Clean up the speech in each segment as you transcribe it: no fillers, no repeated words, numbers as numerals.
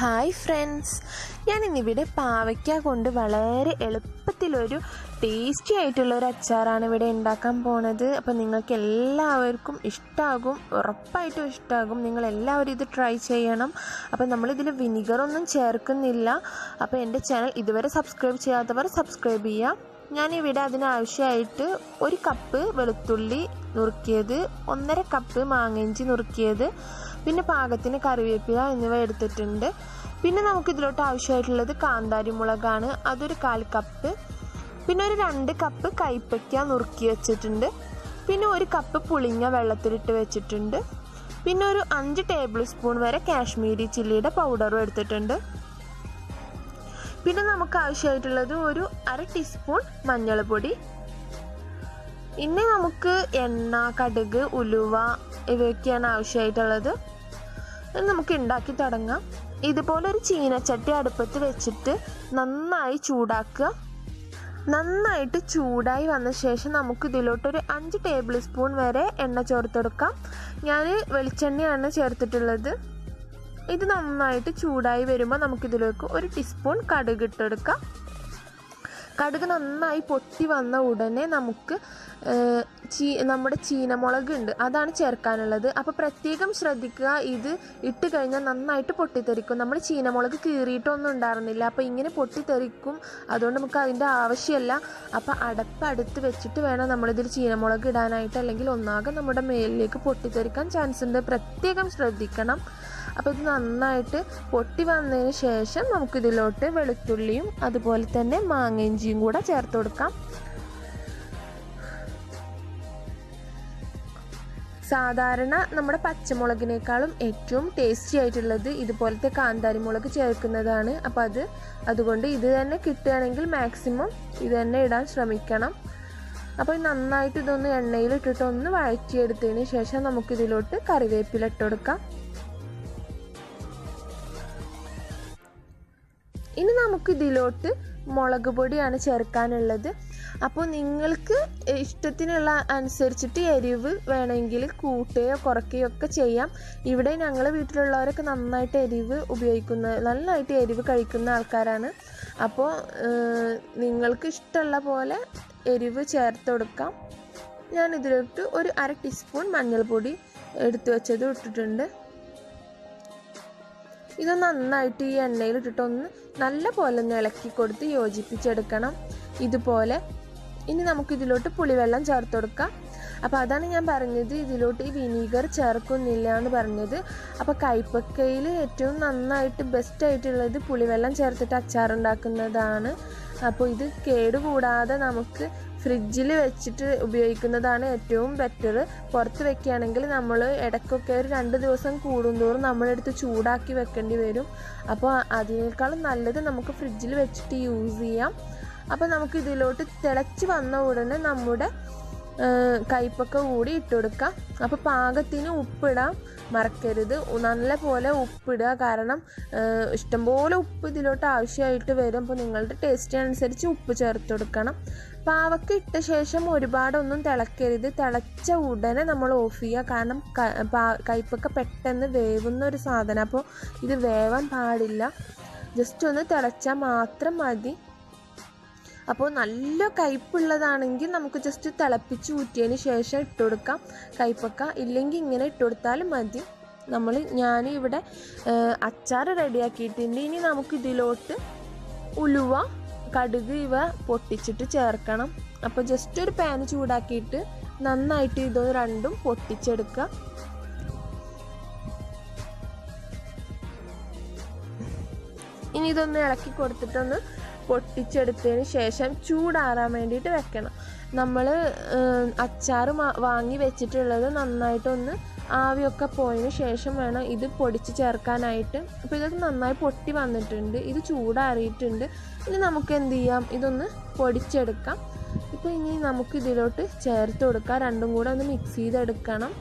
Hi friends, ഞാനിന്നിവിടെ പാവയ്ക്ക കൊണ്ട് വളരെ എളുപ്പത്തിലൊരു ടേസ്റ്റി ആയിട്ടുള്ളൊരു അച്ചാറാണ് ഇവിടെ ഉണ്ടാക്കാൻ പോണത്. അപ്പോൾ നിങ്ങൾക്ക് എല്ലാവർക്കും ഇഷ്ടമാകും, ഉറപ്പായിട്ടും ഇഷ്ടമാകും. നിങ്ങളെല്ലാവരും ഇത് ട്രൈ ചെയ്യണം. അപ്പോൾ നമ്മളിതിൽ വിനിഗറൊന്നും ചേർക്കുന്നില്ല. അപ്പോൾ എൻ്റെ ചാനൽ ഇതുവരെ സബ്സ്ക്രൈബ് ചെയ്യാത്തവർ സബ്സ്ക്രൈബ് ചെയ്യുക. ഞാനിവിടെ അതിനാവശ്യമായിട്ട് 1 കപ്പ് വെളുത്തുള്ളി നുറുക്കിയത്, 1.5 കപ്പ് മാങ്ങയിഞ്ചി നുറുക്കിയത്, പിന്നെ പാകത്തിന് കറിവേപ്പില എന്നിവ എടുത്തിട്ടുണ്ട്. പിന്നെ നമുക്കിതിലോട്ട് ആവശ്യമായിട്ടുള്ളത് കാന്താരി മുളകാണ്, അതൊരു 1/4 കപ്പ്. പിന്നെ ഒരു 2 കപ്പ് കൈപ്പയ്ക്ക നുറുക്കി വെച്ചിട്ടുണ്ട്. പിന്നെ 1 കപ്പ് പുളിങ്ങ വെള്ളത്തിലിട്ട് വെച്ചിട്ടുണ്ട്. പിന്നെ ഒരു 5 ടേബിൾ സ്പൂൺ വരെ കാശ്മീരി ചില്ലിയുടെ പൗഡറും എടുത്തിട്ടുണ്ട്. പിന്നെ നമുക്ക് ആവശ്യമായിട്ടുള്ളത് ഒരു 1/2 ടീസ്പൂൺ മഞ്ഞൾപ്പൊടി. ഇനി നമുക്ക് എണ്ണ, കടുക്, ഉലുവ ഇവയൊക്കെയാണ് ആവശ്യമായിട്ടുള്ളത്. നമുക്ക് ഉണ്ടാക്കി തുടങ്ങാം. ഇതുപോലെ ഒരു ചീനച്ചട്ടി അടുപ്പത്ത് വെച്ചിട്ട് നന്നായി ചൂടാക്കുക. നന്നായിട്ട് ചൂടായി വന്ന ശേഷം നമുക്ക് ഇതിലോട്ടൊരു 5 ടേബിൾ സ്പൂൺ വരെ എണ്ണ ചേർത്തെടുക്കാം. ഞാൻ വെളിച്ചെണ്ണയാണ് ചേർത്തിട്ടുള്ളത്. ഇത് നന്നായിട്ട് ചൂടായി വരുമ്പോൾ നമുക്കിതിലേക്ക് 1 ടീസ്പൂൺ കടുക് ഇട്ടെടുക്കാം. കടുക് നന്നായി പൊട്ടി വന്ന ഉടനെ നമുക്ക് നമ്മുടെ ചീനമുളക് ഉണ്ട്, അതാണ് ചേർക്കാനുള്ളത്. അപ്പോൾ പ്രത്യേകം ശ്രദ്ധിക്കുക, ഇത് ഇട്ട് കഴിഞ്ഞാൽ നന്നായിട്ട് പൊട്ടിത്തെറിക്കും. നമ്മൾ ചീനമുളക് കീറിയിട്ടൊന്നും ഉണ്ടായിരുന്നില്ല, അപ്പോൾ ഇങ്ങനെ പൊട്ടിത്തെറിക്കും. അതുകൊണ്ട് നമുക്ക് അതിൻ്റെ ആവശ്യമില്ല. അപ്പോൾ അടുത്ത് വെച്ചിട്ട് വേണം നമ്മളിതിൽ ചീനമുളക് ഇടാനായിട്ട്, അല്ലെങ്കിൽ ഒന്നാകെ നമ്മുടെ മേലിലേക്ക് പൊട്ടിത്തെറിക്കാൻ ചാൻസ് ഉണ്ട്. പ്രത്യേകം ശ്രദ്ധിക്കണം. അപ്പോൾ ഇത് നന്നായിട്ട് പൊട്ടി വന്നതിന് ശേഷം നമുക്കിതിലോട്ട് വെളുത്തുള്ളിയും അതുപോലെ തന്നെ മാങ്ങയിഞ്ചിയും കൂടെ ചേർത്ത് കൊടുക്കാം. സാധാരണ നമ്മുടെ പച്ചമുളകിനേക്കാളും ഏറ്റവും ടേസ്റ്റി ആയിട്ടുള്ളത് ഇതുപോലത്തെ കാന്താരി മുളക് ചേർക്കുന്നതാണ്. അപ്പോൾ അതുകൊണ്ട് ഇത് തന്നെ കിട്ടുകയാണെങ്കിൽ മാക്സിമം ഇത് തന്നെ ഇടാൻ ശ്രമിക്കണം. അപ്പോൾ നന്നായിട്ട് ഇതൊന്ന് എണ്ണയിലിട്ടിട്ട് ഒന്ന് വഴറ്റിയെടുത്തതിന് ശേഷം നമുക്കിതിലോട്ട് കറിവേപ്പില ഇട്ട് കൊടുക്കാം. ഇനി നമുക്കിതിലോട്ട് മുളക് പൊടിയാണ് ചേർക്കാനുള്ളത്. അപ്പോൾ നിങ്ങൾക്ക് ഇഷ്ടത്തിനുള്ള അനുസരിച്ചിട്ട് എരിവ് വേണമെങ്കിൽ കൂട്ടുകയോ കുറയ്ക്കുകയോ ഒക്കെ ചെയ്യാം. ഇവിടെ ഞങ്ങൾ വീട്ടിലുള്ളവരൊക്കെ നന്നായിട്ട് നന്നായിട്ട് എരിവ് കഴിക്കുന്ന ആൾക്കാരാണ്. അപ്പോൾ നിങ്ങൾക്ക് ഇഷ്ടമുള്ള പോലെ എരിവ് ചേർത്ത് കൊടുക്കാം. ഞാൻ ഇതിലോട്ട് ഒരു 1/2 ടീസ്പൂൺ മഞ്ഞൾപ്പൊടി എടുത്തു വെച്ചത് ഇട്ടിട്ടുണ്ട്. ഇത് നന്നായിട്ട് ഈ എണ്ണയിലിട്ടിട്ടൊന്ന് നല്ല പോലെ ഒന്ന് ഇളക്കി കൊടുത്ത് യോജിപ്പിച്ചെടുക്കണം ഇതുപോലെ. ഇനി നമുക്കിതിലോട്ട് പുളിവെള്ളം ചേർത്ത് കൊടുക്കാം. അപ്പോൾ അതാണ് ഞാൻ പറഞ്ഞത്, ഇതിലോട്ട് ഈ വിനീഗർ ചേർക്കുന്നില്ല എന്ന് പറഞ്ഞത്. അപ്പോൾ കൈപ്പക്കയിൽ ഏറ്റവും നന്നായിട്ട് ബെസ്റ്റായിട്ടുള്ളത് പുളിവെള്ളം ചേർത്തിട്ട് അച്ചാറുണ്ടാക്കുന്നതാണ്. അപ്പോൾ ഇത് കേടുകൂടാതെ നമുക്ക് ഫ്രിഡ്ജിൽ വെച്ചിട്ട് ഉപയോഗിക്കുന്നതാണ് ഏറ്റവും ബെറ്റർ. പുറത്ത് വെക്കുകയാണെങ്കിൽ നമ്മൾ ഇടയ്ക്കൊക്കെ ഒരു 2 ദിവസം കൂടുന്തോറും നമ്മളെടുത്ത് ചൂടാക്കി വെക്കേണ്ടി വരും. അപ്പോൾ അതിനേക്കാളും നല്ലത് നമുക്ക് ഫ്രിഡ്ജിൽ വെച്ചിട്ട് യൂസ് ചെയ്യാം. അപ്പോൾ നമുക്ക് ഇതിലോട്ട് തിളച്ച് വന്ന ഉടനെ നമ്മുടെ കൈപ്പക്ക കൂടി ഇട്ട് കൊടുക്കാം. അപ്പോൾ പാകത്തിന് ഉപ്പിടാൻ മറക്കരുത്. നല്ല പോലെ ഉപ്പിടുക, കാരണം ഇഷ്ടംപോലെ ഉപ്പ് ഇതിലോട്ട് ആവശ്യമായിട്ട് വരും. അപ്പോൾ നിങ്ങളുടെ ടേസ്റ്റിനനുസരിച്ച് ഉപ്പ് ചേർത്ത് കൊടുക്കണം. പാവക്ക ഇട്ട ശേഷം ഒരുപാടൊന്നും തിളക്കരുത്. തിളച്ച ഉടനെ നമ്മൾ ഓഫ് ചെയ്യുക, കാരണം കൈപ്പക്ക പെട്ടെന്ന് വേവുന്ന ഒരു സാധനം. അപ്പോൾ ഇത് വേവാൻ പാടില്ല. ജസ്റ്റ് ഒന്ന് തിളച്ചാൽ മാത്രം മതി. അപ്പോൾ നല്ല കയ്പ്പുള്ളതാണെങ്കിൽ നമുക്ക് ജസ്റ്റ് തിളപ്പിച്ച് ഊറ്റിയതിന് ശേഷം ഇട്ട് കൊടുക്കാം കൈപ്പക്ക. ഇല്ലെങ്കിൽ ഇങ്ങനെ ഇട്ട് കൊടുത്താലും മതി. ഞാനിവിടെ അച്ചാർ റെഡിയാക്കിയിട്ടുണ്ട്. ഇനി നമുക്കിതിലോട്ട് ഉലുവ, കടുക് ഇവ പൊട്ടിച്ചിട്ട് ചേർക്കണം. അപ്പോൾ ജസ്റ്റ് ഒരു പാൻ ചൂടാക്കിയിട്ട് നന്നായിട്ട് ഇത് രണ്ടും പൊട്ടിച്ചെടുക്കുക. ഇനി ഇതൊന്ന് ഇളക്കി കൊടുത്തിട്ടൊന്ന് പൊട്ടിച്ചെടുത്തതിന് ശേഷം ചൂടാറാൻ വേണ്ടിയിട്ട് വെക്കണം. നമ്മൾ അച്ചാർ വാങ്ങി വെച്ചിട്ടുള്ളത് നന്നായിട്ടൊന്ന് ആവിയൊക്കെ പോയതിന് ശേഷം വേണം ഇത് പൊടിച്ച് ചേർക്കാനായിട്ട്. അപ്പോൾ ഇതൊക്കെ നന്നായി പൊട്ടി വന്നിട്ടുണ്ട്, ഇത് ചൂടാറിയിട്ടുണ്ട്. ഇനി നമുക്ക് എന്ത് ചെയ്യാം, ഇതൊന്ന് പൊടിച്ചെടുക്കാം. ഇപ്പോൾ ഇനി നമുക്ക് ഇതിലോട്ട് ചേർത്ത് കൊടുക്കാം. രണ്ടും കൂടെ ഒന്ന് മിക്സ് ചെയ്തെടുക്കണം.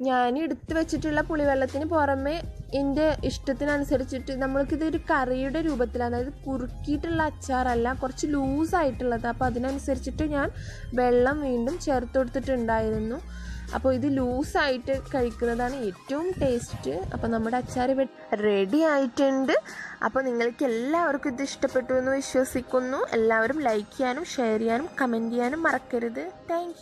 ഞാൻ എടുത്ത് വെച്ചിട്ടുള്ള പുളിവെള്ളത്തിന് പുറമെ എൻ്റെ ഇഷ്ടത്തിനനുസരിച്ചിട്ട് നമ്മൾക്കിതൊരു കറിയുടെ രൂപത്തിലാണ്, അതായത് കുറുക്കിയിട്ടുള്ള അച്ചാറല്ല, കുറച്ച് ലൂസായിട്ടുള്ളത്. അപ്പോൾ അതിനനുസരിച്ചിട്ട് ഞാൻ വെള്ളം വീണ്ടും ചേർത്ത് കൊടുത്തിട്ടുണ്ടായിരുന്നു. അപ്പോൾ ഇത് ലൂസായിട്ട് കഴിക്കുന്നതാണ് ഏറ്റവും ടേസ്റ്റ്. അപ്പോൾ നമ്മുടെ അച്ചാർ റെഡി ആയിട്ടുണ്ട്. അപ്പോൾ നിങ്ങൾക്ക് എല്ലാവർക്കും ഇത് ഇഷ്ടപ്പെട്ടു എന്ന് വിശ്വസിക്കുന്നു. എല്ലാവരും ലൈക്ക് ചെയ്യാനും ഷെയർ ചെയ്യാനും കമൻറ്റ് ചെയ്യാനും മറക്കരുത്. താങ്ക്